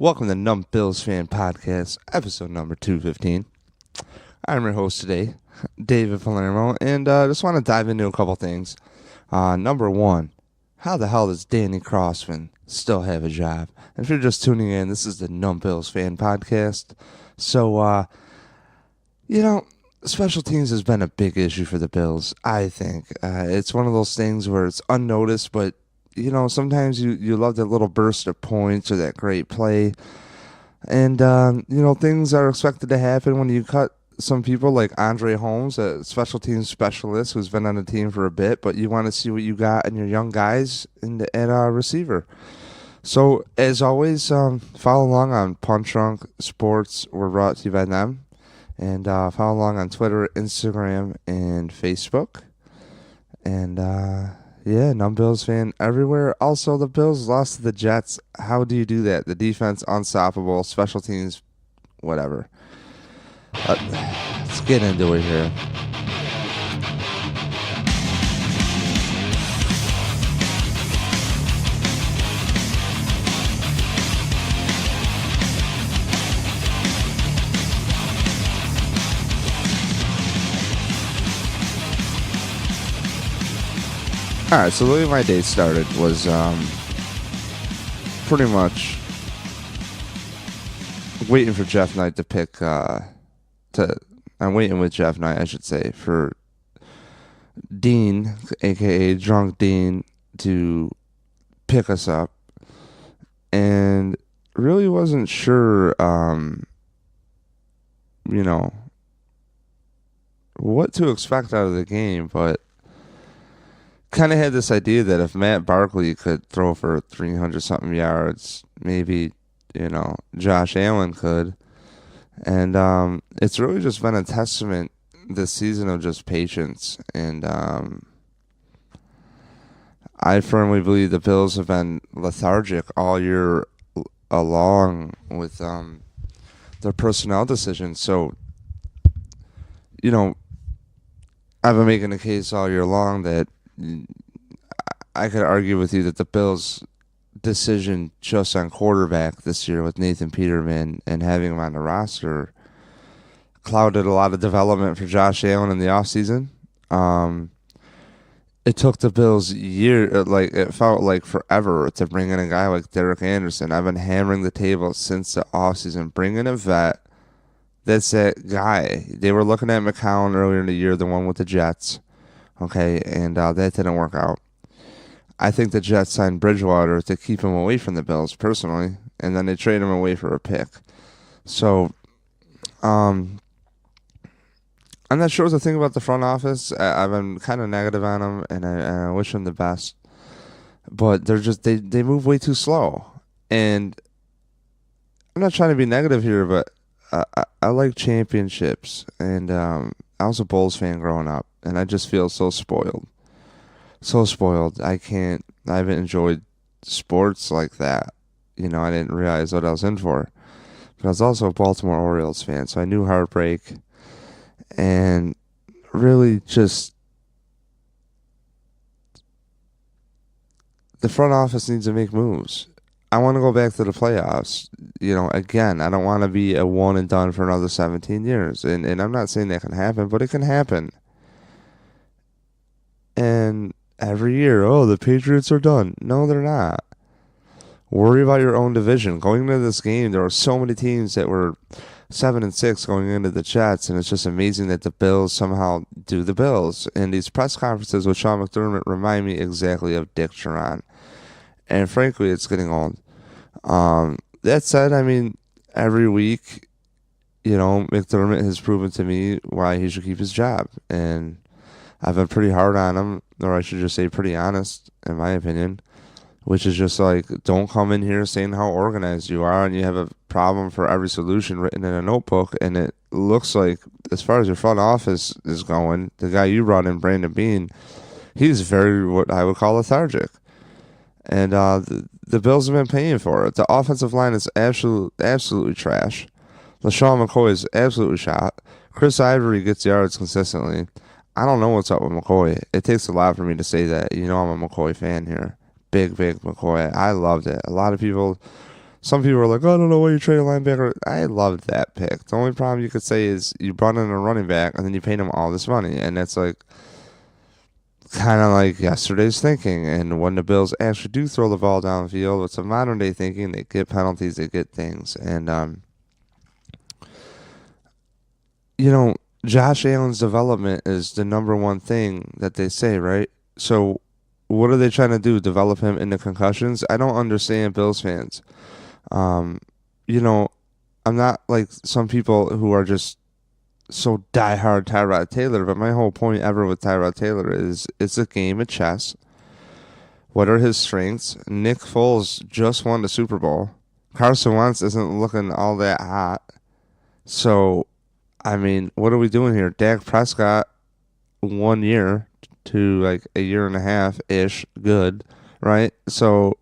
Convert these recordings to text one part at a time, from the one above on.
Welcome to Numb Bills Fan Podcast, episode number 215. I'm your host today, David Palermo, and just want to dive into a couple things. Number one, how the hell does Danny Crossman still have a job? And if you're just tuning in, this is the Numb Bills Fan Podcast. So, special teams has been a big issue for the Bills, I think. It's one of those things where it's unnoticed, but sometimes you love that little burst of points or that great play. And, things are expected to happen when you cut some people like Andre Holmes, a special teams specialist who's been on the team for a bit, but you want to see what you got in your young guys at receiver. So, as always, follow along on Punch Drunk Sports. We're brought to you by them. And follow along on Twitter, Instagram, and Facebook. And, Numb Bills fan everywhere. Also, the Bills lost to the Jets. How do you do that? The defense, unstoppable. Special teams, whatever. Let's get into it here. Alright, so the way my day started was pretty much waiting for Jeff Knight to pick, I'm waiting with Jeff Knight, I should say, for Dean, a.k.a. Drunk Dean, to pick us up. And really wasn't sure, what to expect out of the game, but kind of had this idea that if Matt Barkley could throw for 300-something yards, maybe, Josh Allen could. And it's really just been a testament this season of just patience. And I firmly believe the Bills have been lethargic all year along with their personnel decisions. So, I've been making a case all year long that I could argue with you that the Bills' decision just on quarterback this year with Nathan Peterman and having him on the roster clouded a lot of development for Josh Allen in the offseason. It took the Bills it felt like forever to bring in a guy like Derek Anderson. I've been hammering the table since the offseason. Bring in a vet. That's that guy. They were looking at McCown earlier in the year, the one with the Jets. Okay, and that didn't work out. I think the Jets signed Bridgewater to keep him away from the Bills, personally, and then they trade him away for a pick. So, I'm not sure what to think about the front office. I've been kind of negative on them, and I wish them the best. But they're just they move way too slow, and I'm not trying to be negative here, but I like championships, and I was a Bulls fan growing up. And I just feel so spoiled. So spoiled. I haven't enjoyed sports like that. I didn't realize what I was in for. But I was also a Baltimore Orioles fan, so I knew heartbreak. And really just the front office needs to make moves. I want to go back to the playoffs. Again, I don't want to be a one and done for another 17 years. And I'm not saying that can happen, but it can happen. And every year, the Patriots are done. No, they're not. Worry about your own division. Going into this game, there were so many teams that were 7-6 going into the Jets, and it's just amazing that the Bills somehow do the Bills. And these press conferences with Sean McDermott remind me exactly of Dick Duran. And frankly, it's getting old. That said, every week, McDermott has proven to me why he should keep his job. And I've been pretty hard on him, or I should just say pretty honest, in my opinion, which is just like, don't come in here saying how organized you are and you have a problem for every solution written in a notebook. And it looks like, as far as your front office is going, the guy you brought in, Brandon Beane, he's very, what I would call, lethargic. And the Bills have been paying for it. The offensive line is absolutely trash. LaShawn McCoy is absolutely shot. Chris Ivory gets yards consistently. I don't know what's up with McCoy. It takes a lot for me to say that. I'm a McCoy fan here. Big McCoy. I loved it. A lot of people Some people are like, oh, I don't know why you trade a linebacker. I loved that pick. The only problem you could say is you brought in a running back and then you paid him all this money. And that's like kind of like yesterday's thinking. And when the Bills actually do throw the ball downfield, it's a modern day thinking. They get penalties, they get things. And, Josh Allen's development is the number one thing that they say, right? So what are they trying to do? Develop him into concussions? I don't understand Bills fans. Um, you know, I'm not like some people who are just so diehard Tyrod Taylor, but my whole point ever with Tyrod Taylor is it's a game of chess. What are his strengths? Nick Foles just won the Super Bowl. Carson Wentz isn't looking all that hot. So, I mean, what are we doing here? Dak Prescott, 1 year to like a year and a half ish, good, right? So,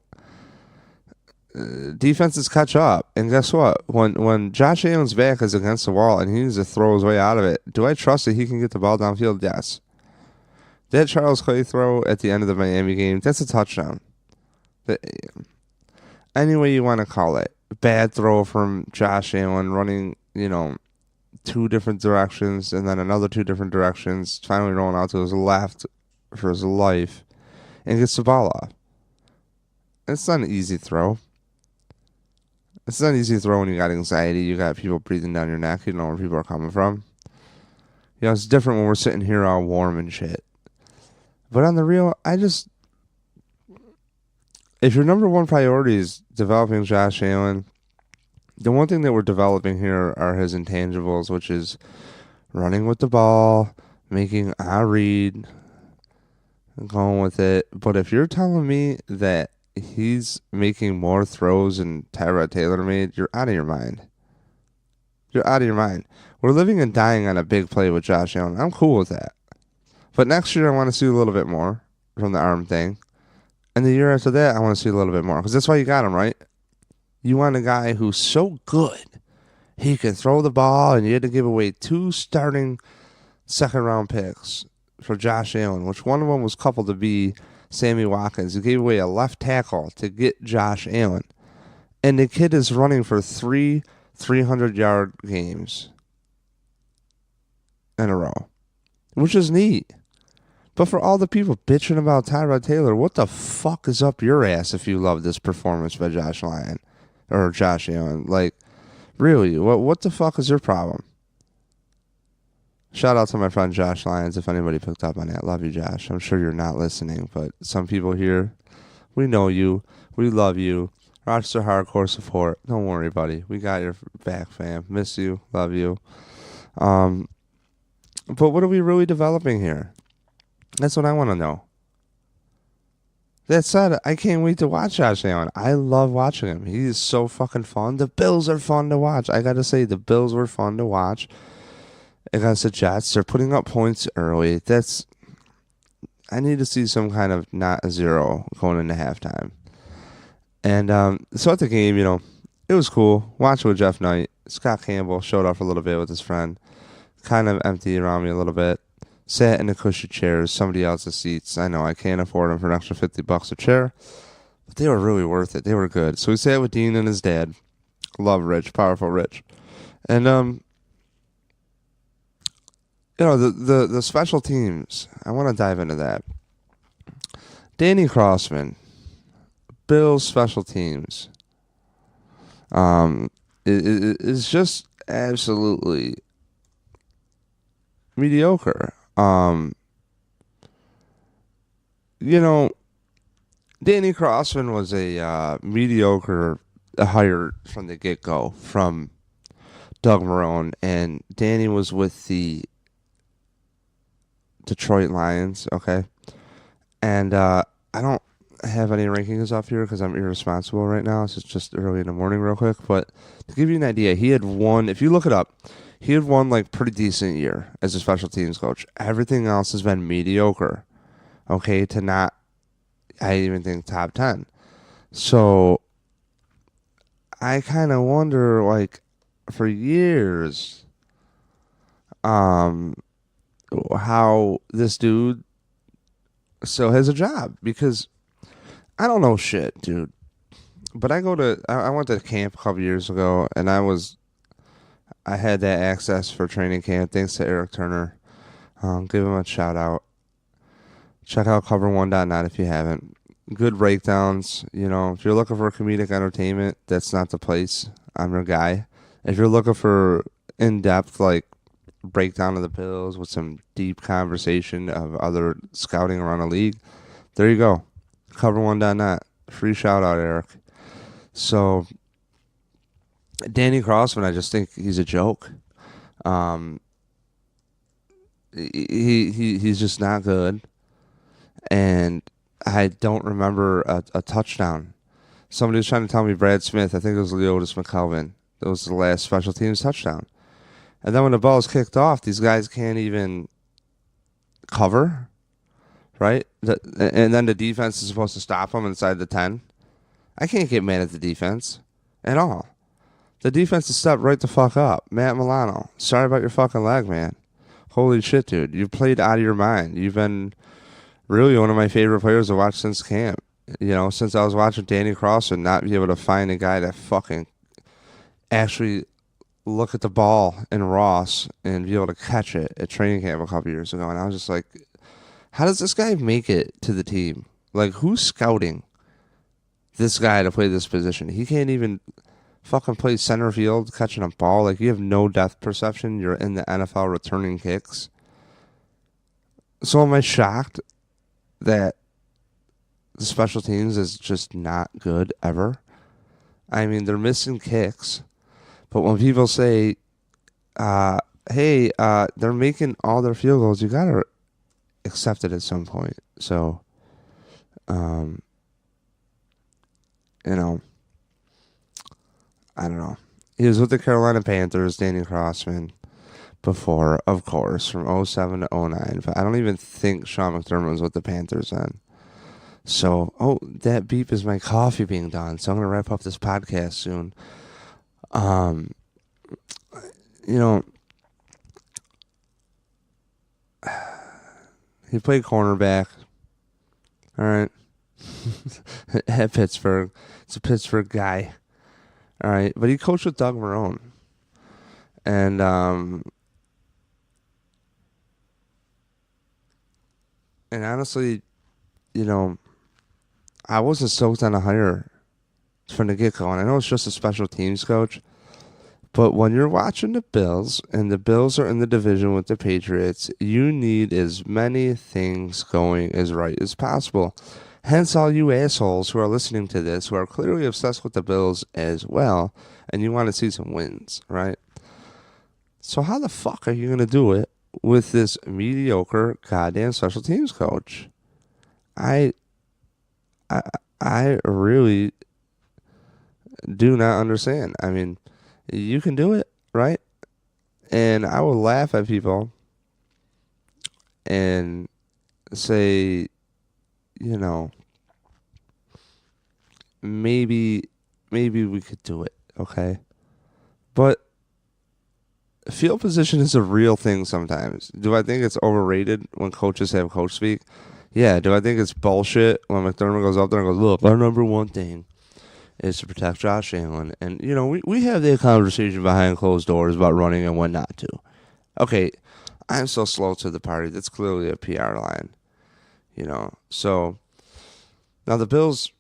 defenses catch up, and guess what? When Josh Allen's back is against the wall and he needs to throw his way out of it, do I trust that he can get the ball downfield? Yes. That Charles Clay throw at the end of the Miami game, that's a touchdown. Any way you want to call it, bad throw from Josh Allen running, two different directions and then another two different directions, finally rolling out to his left for his life, and gets the ball off. It's not an easy throw. It's not an easy throw when you got anxiety, you got people breathing down your neck, you know where people are coming from. It's different when we're sitting here all warm and shit. But on the real, if your number one priority is developing Josh Allen, the one thing that we're developing here are his intangibles, which is running with the ball, making a read, going with it. But if you're telling me that he's making more throws than Tyrod Taylor made, you're out of your mind. You're out of your mind. We're living and dying on a big play with Josh Allen. I'm cool with that. But next year I want to see a little bit more from the arm thing. And the year after that I want to see a little bit more. Because that's why you got him, right? You want a guy who's so good he can throw the ball, and you had to give away 2 starting second-round picks for Josh Allen, which one of them was coupled to be Sammy Watkins. You gave away a left tackle to get Josh Allen. And the kid is running for 300-yard games in a row, which is neat. But for all the people bitching about Tyrod Taylor, what the fuck is up your ass if you love this performance by Josh Allen? Or Josh Allen? Like, really, what the fuck is your problem? Shout out to my friend Josh Lyons, if anybody picked up on that. Love you, Josh. I'm sure you're not listening, but some people here, we know you. We love you. Rochester Hardcore Support. Don't worry, buddy. We got your back, fam. Miss you. Love you. But what are we really developing here? That's what I want to know. That said, I can't wait to watch Josh Allen. I love watching him. He is so fucking fun. The Bills are fun to watch. I got to say, the Bills were fun to watch against the Jets. They're putting up points early. I need to see some kind of not a zero going into halftime. And so at the game, it was cool. Watching with Jeff Knight. Scott Campbell showed off a little bit with his friend. Kind of empty around me a little bit. Sat in the cushy chairs, somebody else's seats. I know I can't afford them for an extra $50 a chair, but they were really worth it. They were good. So we sat with Dean and his dad. Love Rich, powerful Rich, and the special teams. I want to dive into that. Danny Crossman, Bills special teams. Is just absolutely mediocre. Danny Crossman was a mediocre hire from the get-go from Doug Marrone, and Danny was with the Detroit Lions, okay? And I don't have any rankings up here because I'm irresponsible right now. So it's just early in the morning real quick. But to give you an idea, he had won, if you look it up, he had won like pretty decent year as a special teams coach. Everything else has been mediocre. Okay, to not, I even think top 10. So I kind of wonder, like, for years, how this dude still has a job, because I don't know shit, dude. But I went to camp a couple years ago, and I had that access for training camp thanks to Eric Turner. Give him a shout out. Check out cover1.net if you haven't. Good breakdowns. If you're looking for comedic entertainment, that's not the place. I'm your guy. If you're looking for in-depth, breakdown of the Bills with some deep conversation of other scouting around the league, there you go. Cover1.net. Free shout out, Eric. So, Danny Crossman, I just think he's a joke. He's just not good. And I don't remember a touchdown. Somebody was trying to tell me Brad Smith, I think it was Leotis McKelvin. That was the last special teams touchdown. And then when the ball is kicked off, these guys can't even cover, right? And then the defense is supposed to stop them inside the 10. I can't get mad at the defense at all. The defense has stepped right the fuck up. Matt Milano, sorry about your fucking leg, man. Holy shit, dude. You played out of your mind. You've been really one of my favorite players to watch since camp. Since I was watching Danny Crossman, not be able to find a guy that fucking actually look at the ball in Ross and be able to catch it at training camp a couple years ago. And I was just like, how does this guy make it to the team? Who's scouting this guy to play this position? He can't even fucking play center field catching a ball. You have no depth perception. You're in the NFL returning kicks. So am I shocked that the special teams is just not good ever? I mean, they're missing kicks. But when people say, hey, they're making all their field goals, you got to accept it at some point. So, I don't know. He was with the Carolina Panthers, Danny Crossman, before, of course, from 07 to 09. But I don't even think Sean McDermott was with the Panthers then. So, that beep is my coffee being done. So I'm going to wrap up this podcast soon. He played cornerback. All right. At Pittsburgh. It's a Pittsburgh guy. All right. But he coached with Doug Marrone. And, honestly, I wasn't stoked on a hire from the get-go. And I know it's just a special teams coach. But when you're watching the Bills, and the Bills are in the division with the Patriots, you need as many things going as right as possible. Hence, all you assholes who are listening to this, who are clearly obsessed with the Bills as well, and you want to see some wins, right? So how the fuck are you going to do it with this mediocre goddamn special teams coach? I really do not understand. I mean, you can do it, right? And I will laugh at people and say, maybe we could do it, okay? But field position is a real thing sometimes. Do I think it's overrated when coaches have coach speak? Yeah. Do I think it's bullshit when McDermott goes up there and goes, look, our number one thing is to protect Josh Allen. And, we have that conversation behind closed doors about running and when not to. Okay, I'm so slow to the party. That's clearly a PR line, So, now the Bills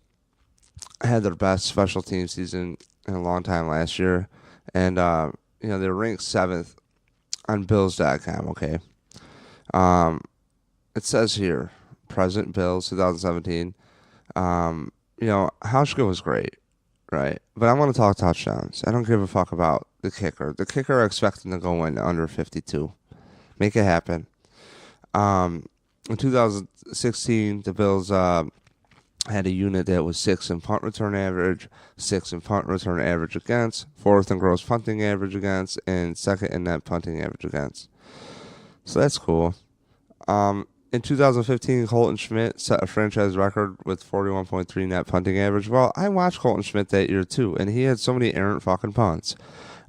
had their best special team season in a long time last year. And, they're ranked 7th on Bills.com, okay? It says here, present Bills, 2017. Hauschka was great. Right, but I want to talk touchdowns. I don't give a fuck about the kicker. The kicker I expect him to go in under 52. Make it happen. In 2016, the Bills had a unit that was 6th in punt return average, 6th in punt return average against, 4th in gross punting average against, and 2nd in net punting average against. So that's cool. In 2015, Colton Schmidt set a franchise record with 41.3 net punting average. Well, I watched Colton Schmidt that year too, and he had so many errant fucking punts.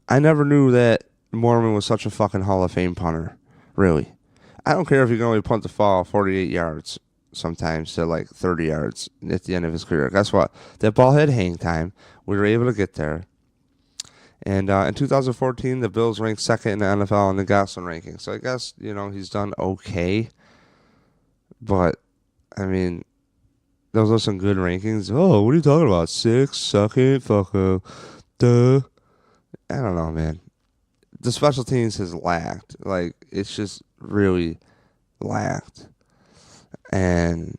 I never knew that Mormon was such a fucking Hall of Fame punter. Really. I don't care if you can only punt the ball 48 yards. sometimes to like 30 yards at the end of his career. Guess what? That ball had hang time. We were able to get there. And in 2014, the Bills ranked second in the NFL in the Goslin ranking. So I guess, he's done okay. But, I mean, those are some good rankings. Oh, what are you talking about? Sixth, second, fucking, duh. I don't know, man. The special teams has lacked. Like, it's just really lacked. And,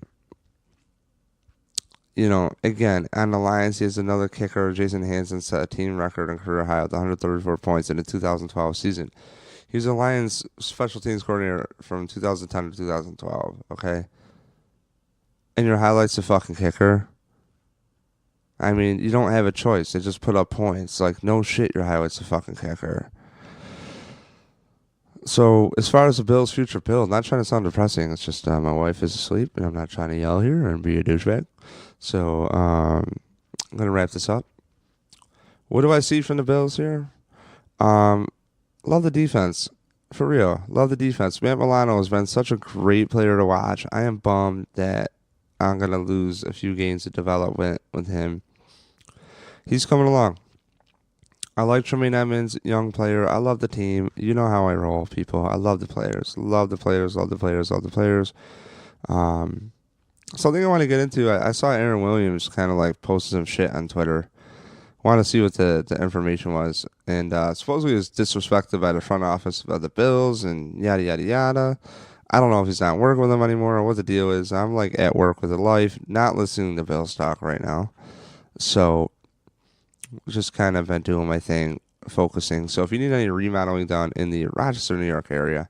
again, on the Lions, he has another kicker. Jason Hansen set a team record and career high with 134 points in the 2012 season. He was a Lions special teams coordinator from 2010 to 2012, okay? And your highlight's the fucking kicker. I mean, you don't have a choice. They just put up points. Like, no shit, your highlight's the fucking kicker. So, as far as the Bills' future build, not trying to sound depressing. It's just my wife is asleep, and I'm not trying to yell here and be a douchebag. So, I'm going to wrap this up. What do I see from the Bills here? Love the defense. For real. Love the defense. Matt Milano has been such a great player to watch. I am bummed that I'm going to lose a few games of development with him. He's coming along. I like Tremaine Edmonds, young player. I love the team. You know how I roll, people. I love the players. Love the players, love the players, love the players. Something I want to get into, I saw Aaron Williams kind of like posted some shit on Twitter. Want to see what the information was. And supposedly he was disrespected by the front office of the Bills and yada, yada, yada. I don't know if he's not working with them anymore or what the deal is. I'm like at work with a life, not listening to Bills talk right now. So just kind of been doing my thing, focusing. So if you need any remodeling done in the Rochester, New York area,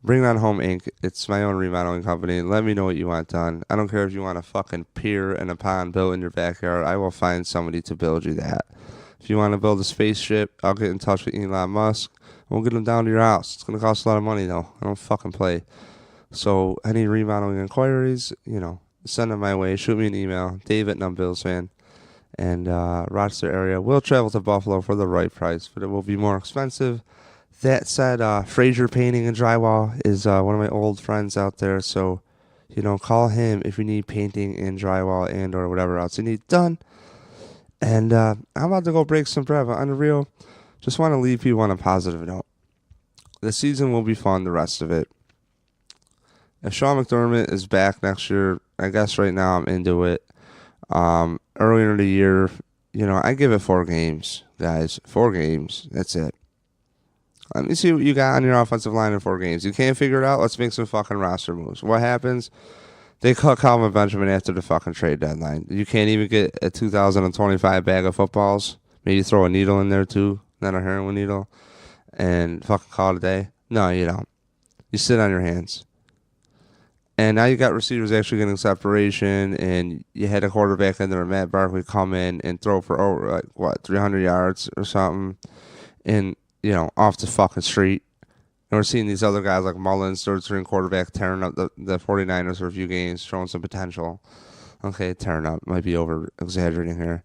Bring On Home Inc. It's my own remodeling company. Let me know what you want done. I don't care if you want a fucking pier and a pond built in your backyard. I will find somebody to build you that. If you want to build a spaceship, I'll get in touch with Elon Musk. We'll get them down to your house. It's going to cost a lot of money, though. I don't fucking play. So any remodeling inquiries, send them my way. Shoot me an email. Dave@NumBillsFan. And Rochester area will travel to Buffalo for the right price, but it will be more expensive. That said, Fraser Painting and Drywall is one of my old friends out there. So, call him if you need painting and drywall and or whatever else you need done. And I'm about to go break some bread. But on the real, just want to leave people on a positive note. The season will be fun, the rest of it. If Sean McDermott is back next year, I guess right now I'm into it. Earlier in the year, I give it 4 games, guys. 4 games. That's it. Let me see what you got on your offensive line in 4 games. You can't figure it out? Let's make some fucking roster moves. What happens? They cut Calvin Benjamin after the fucking trade deadline. You can't even get a 2025 bag of footballs. Maybe throw a needle in there too, not a heroin needle, and fucking call it a day. No, you don't. You sit on your hands. And now you got receivers actually getting separation, and you had a quarterback in there, Matt Barkley, come in and throw for over 300 yards or something, and off the fucking street. And we're seeing these other guys like Mullins, third-string quarterback, tearing up the 49ers for a few games, showing some potential. Okay, tearing up. Might be over-exaggerating here.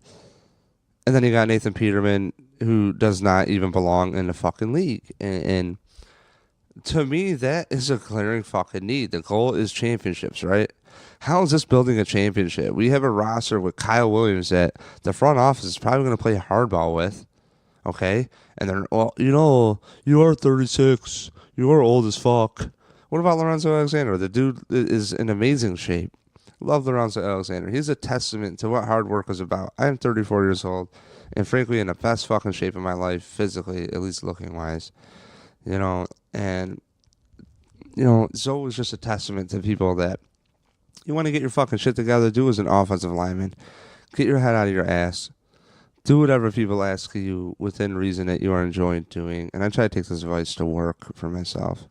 And then you got Nathan Peterman, who does not even belong in the fucking league. And to me, that is a glaring fucking need. The goal is championships, right? How is this building a championship? We have a roster with Kyle Williams that the front office is probably going to play hardball with. Okay? And they're, you are 36. You are old as fuck. What about Lorenzo Alexander? The dude is in amazing shape. Love Lorenzo Alexander. He's a testament to what hard work is about. I am 34 years old, and frankly, in the best fucking shape of my life, physically, at least looking-wise. And it's always just a testament to people that you want to get your fucking shit together, do as an offensive lineman. Get your head out of your ass. Do whatever people ask you within reason that you are enjoying doing. And I try to take this advice to work for myself.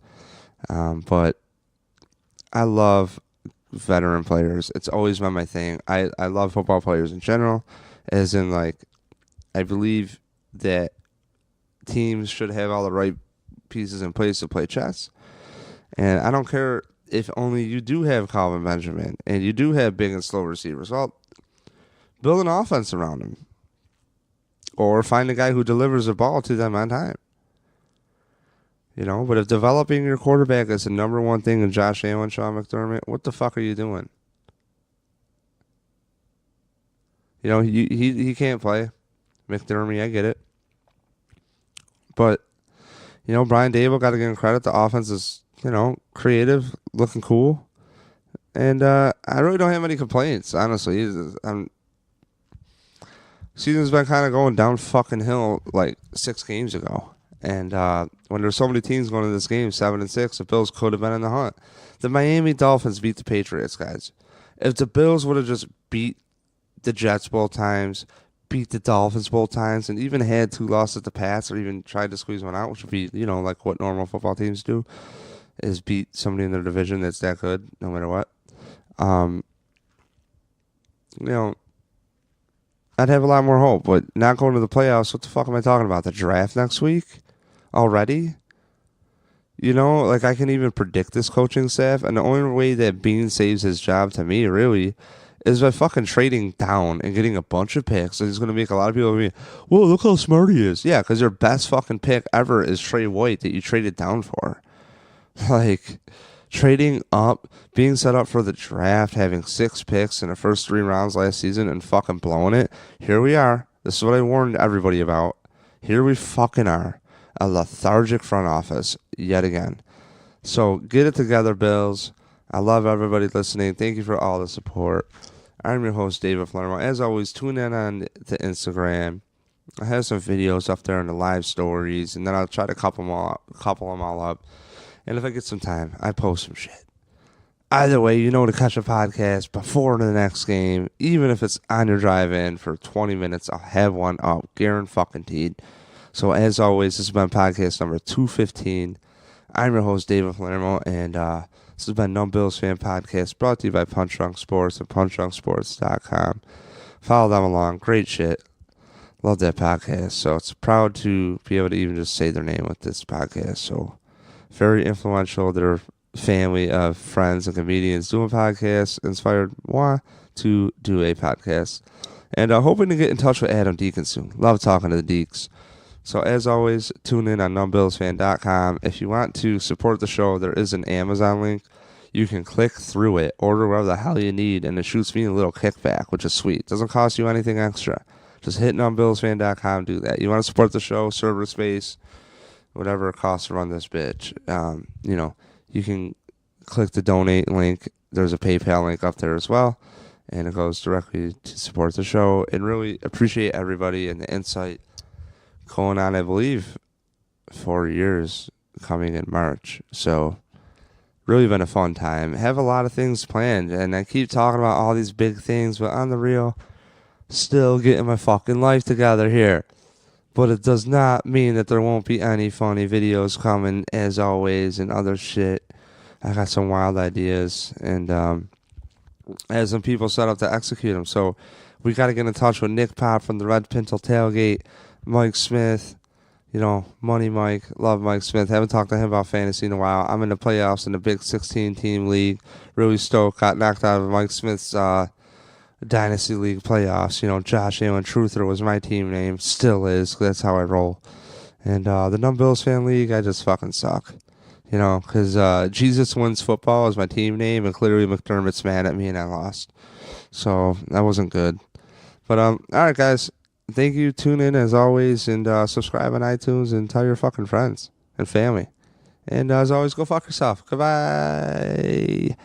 But I love veteran players. It's always been my thing. I love football players in general, as in, I believe that teams should have all the right pieces in place to play chess. And I don't care if only you do have Calvin Benjamin and you do have big and slow receivers. Well, build an offense around him. Or find a guy who delivers the ball to them on time. But if developing your quarterback is the number one thing in Josh Allen, Sean McDermott, what the fuck are you doing? He can't play. McDermott, I get it. But, Brian Dable, got to give him credit. The offense is, creative, looking cool. And I really don't have any complaints, honestly. Season's been kind of going down fucking hill like 6 games ago. And when there's so many teams going to this game, 7-6, the Bills could have been in the hunt. The Miami Dolphins beat the Patriots, guys. If the Bills would have just beat the Jets both times, beat the Dolphins both times, and even had 2 losses to Pats, or even tried to squeeze one out, which would be, like what normal football teams do, is beat somebody in their division that's that good, no matter what. I'd have a lot more hope, but not going to the playoffs. What the fuck am I talking about? The draft next week? Already? I can even predict this coaching staff, and the only way that Bean saves his job, to me, really, is by fucking trading down and getting a bunch of picks. And he's going to make a lot of people be, whoa, look how smart he is. Yeah, because your best fucking pick ever is Trey White that you traded down for. Trading up, being set up for the draft, having 6 picks in the first 3 rounds last season and fucking blowing it. Here we are. This is what I warned everybody about. Here we fucking are. A lethargic front office yet again. So get it together, Bills. I love everybody listening. Thank you for all the support. I'm your host, David Palermo. As always, tune in on the Instagram. I have some videos up there in the live stories, and then I'll try to couple them all up. And if I get some time, I post some shit. Either way, to catch a podcast before the next game, even if it's on your drive-in for 20 minutes, I'll have one up, guaranteed. So as always, this has been podcast number 215. I'm your host, David Palermo, and this has been Numb Bills Fan Podcast, brought to you by Punch Drunk Sports and punchdrunksports.com. Follow them along. Great shit. Love that podcast. So it's proud to be able to even just say their name with this podcast. So very influential. Their family of friends and comedians doing podcasts inspired moi to do a podcast. And hoping to get in touch with Adam Deacon soon. Love talking to the Deeks. So as always, tune in on numbbillsfan.com. If you want to support the show, there is an Amazon link. You can click through it, order whatever the hell you need, and it shoots me a little kickback, which is sweet. Doesn't cost you anything extra. Just hit numbbillsfan.com, do that. You want to support the show, server space, whatever it costs to run this bitch. You can click the donate link. There's a PayPal link up there as well, and it goes directly to support the show. And really appreciate everybody and the insight going on, I believe, 4 years coming in March. So really been a fun time. Have a lot of things planned, and I keep talking about all these big things, but on the real, still getting my fucking life together here. But it does not mean that there won't be any funny videos coming, as always, and other shit. I got some wild ideas, and I have some people set up to execute them. So we got to get in touch with Nick Pop from the Red Pinto Tailgate, Mike Smith, Money Mike. Love Mike Smith. Haven't talked to him about fantasy in a while. I'm in the playoffs in the big 16-team league. Really stoked. Got knocked out of Mike Smith's Dynasty League playoffs. Josh Allen Truther was my team name. Still is. That's how I roll. And the Numb Bills Fan League, I just fucking suck. Because Jesus Wins Football is my team name, and clearly McDermott's mad at me and I lost. So that wasn't good. But all right, guys. Thank you. Tune in as always, and subscribe on iTunes, and tell your fucking friends and family. And as always, go fuck yourself. Goodbye.